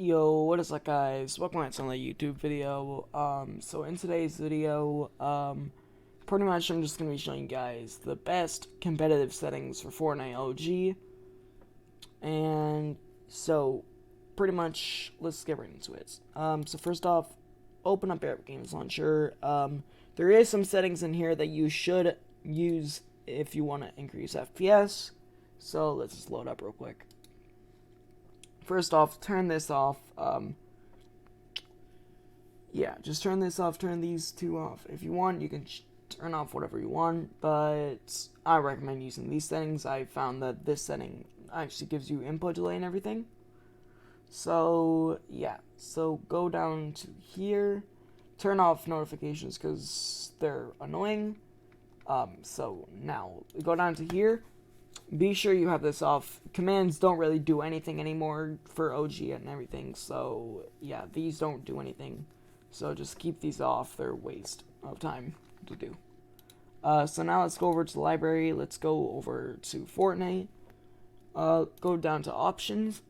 Yo, what is up, guys? Welcome back to another YouTube video. So in today's video, pretty much I'm just gonna be showing you guys the best competitive settings for Fortnite OG. And so pretty much let's get right into it. So first off, open up Epic Games Launcher. There is some settings in here that you should use if you want to increase FPS. So let's just load up real quick. First off, turn this off. Yeah, just turn this off, turn these two off. If you want, you can turn off whatever you want, but I recommend using these settings. I found that this setting actually gives you input delay and everything. So, yeah. So, go down to here. Turn off notifications because they're annoying. So, now, go down to here. Be sure you have this off. Commands don't really do anything anymore for OG and everything. So, yeah, these don't do anything. So, just keep these off. They're a waste of time to do. So, now let's go over to the library. Let's go over to Fortnite. Go down to options.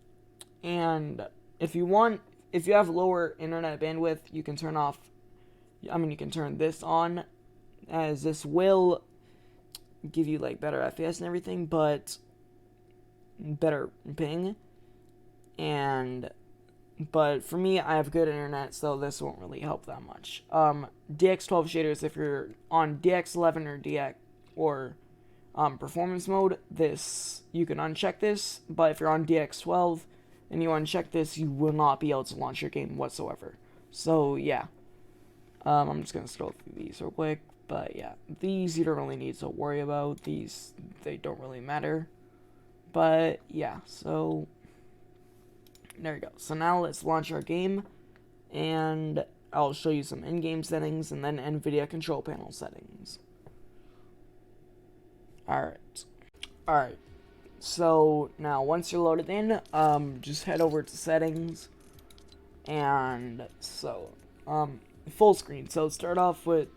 And if you have lower internet bandwidth, you can turn off. You can turn this on, as this will give you like better FPS and everything, but better ping. But for me, I have good internet, so this won't really help that much. DX12 shaders, if you're on DX11 or DX or performance mode, this you can uncheck this. But if you're on DX12 and you uncheck this, you will not be able to launch your game whatsoever. So yeah, I'm just gonna scroll through these real quick. But yeah, these you don't really need to worry about. These, they don't really matter. But yeah, so there we go. So now let's launch our game, and I'll show you some in-game settings and then Nvidia control panel settings. Alright. So now once you're loaded in, just head over to settings, and so full screen. So start off with,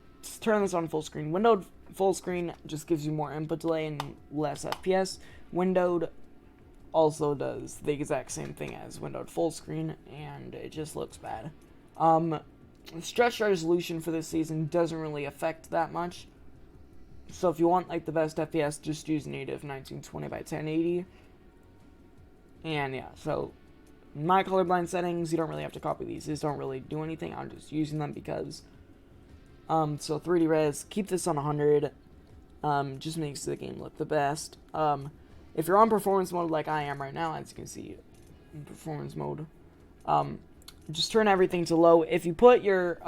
turn this on full screen. Windowed full screen just gives you more input delay and less FPS. Windowed also does the exact same thing as windowed full screen, and it just looks bad. Stretched resolution for this season doesn't really affect that much. So if you want like the best FPS, just use native 1920 by 1080. And yeah, so my colorblind settings, you don't really have to copy these. These don't really do anything. I'm just using them because so 3D res, keep this on 100, just makes the game look the best. If you're on performance mode like I am right now, as you can see, in performance mode, just turn everything to low. If you put your,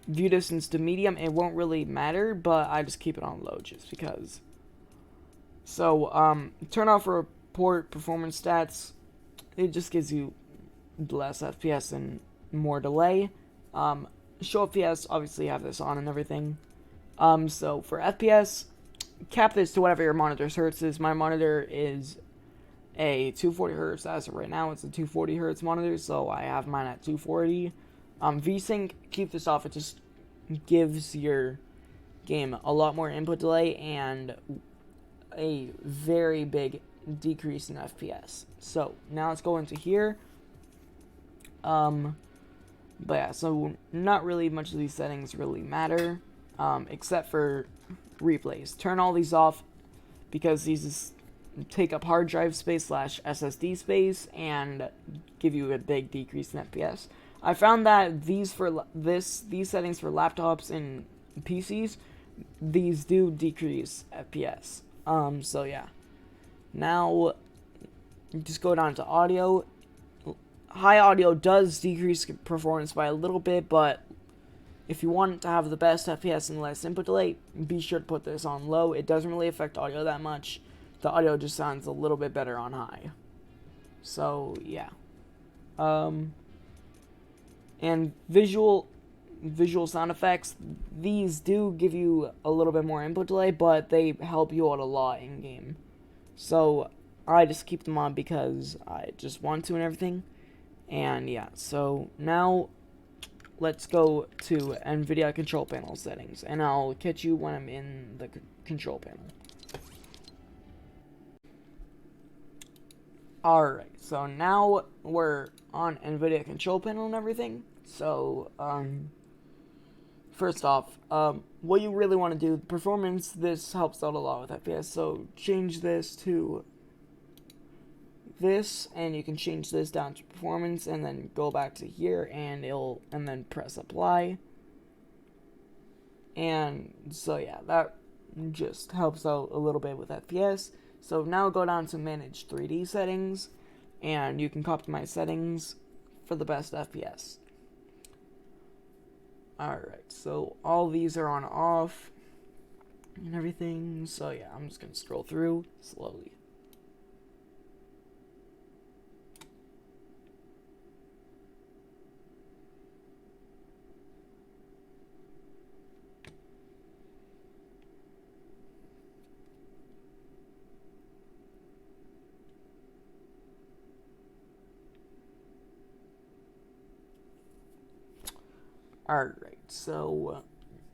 view distance to medium, it won't really matter, but I just keep it on low just because. So, turn off report performance stats. It just gives you less FPS and more delay. Show FPS, obviously have this on and everything. So for FPS, cap this to whatever your monitor's hertz is. My monitor is a 240 hertz as of right now. It's a 240 hertz monitor, so I have mine at 240. VSync, keep this off. It just gives your game a lot more input delay and a very big decrease in FPS. So now let's go into here. But yeah, so not really much of these settings really matter, except for replays. Turn all these off because these take up hard drive space / SSD space and give you a big decrease in FPS. I found that these settings for laptops and PCs, these do decrease FPS. So yeah. Now just go down to audio. High audio does decrease performance by a little bit, but if you want to have the best FPS and less input delay, be sure to put this on low. It doesn't really affect audio that much. The audio just sounds a little bit better on high. So, yeah. And visual sound effects, these do give you a little bit more input delay, but they help you out a lot in game. So, I just keep them on because I just want to and everything. And yeah, so now let's go to Nvidia control panel settings, and I'll catch you when I'm in the control panel. Alright, so now we're on Nvidia control panel and everything. So, first off, what you really want to do, performance, this helps out a lot with FPS. So, change this to this, and you can change this down to performance, and then go back to here, and then press apply. And so, yeah, that just helps out a little bit with FPS. So now go down to manage 3D settings, and you can optimize settings for the best FPS. Alright, so all these are on off and everything. So yeah, I'm just going to scroll through slowly. Alright, so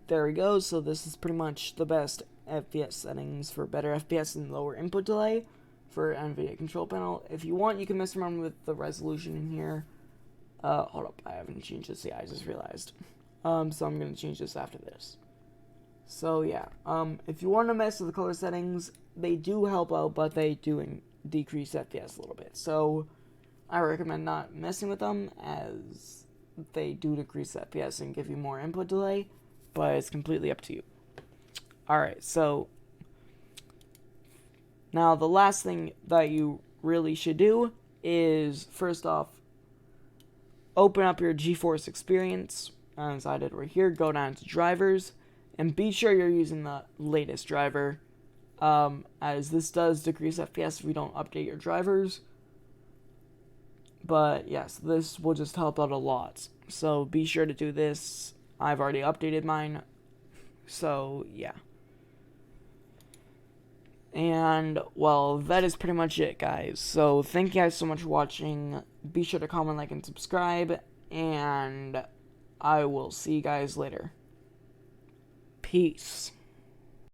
there we go. So this is pretty much the best FPS settings for better FPS and lower input delay for Nvidia control panel. If you want, you can mess around with the resolution in here. Hold up, I haven't changed this yet, I just realized. So I'm going to change this after this. So yeah, if you want to mess with the color settings, they do help out, but they do decrease FPS a little bit. So I recommend not messing with them, as they do decrease FPS and give you more input delay, but it's completely up to you. Alright, so now the last thing that you really should do is, first off, open up your GeForce Experience, as I did right here, go down to drivers, and be sure you're using the latest driver, as this does decrease FPS if you don't update your drivers. But yes, this will just help out a lot. So be sure to do this. I've already updated mine. So yeah. And well, that is pretty much it, guys. So thank you guys so much for watching. Be sure to comment, like, and subscribe. And I will see you guys later. Peace.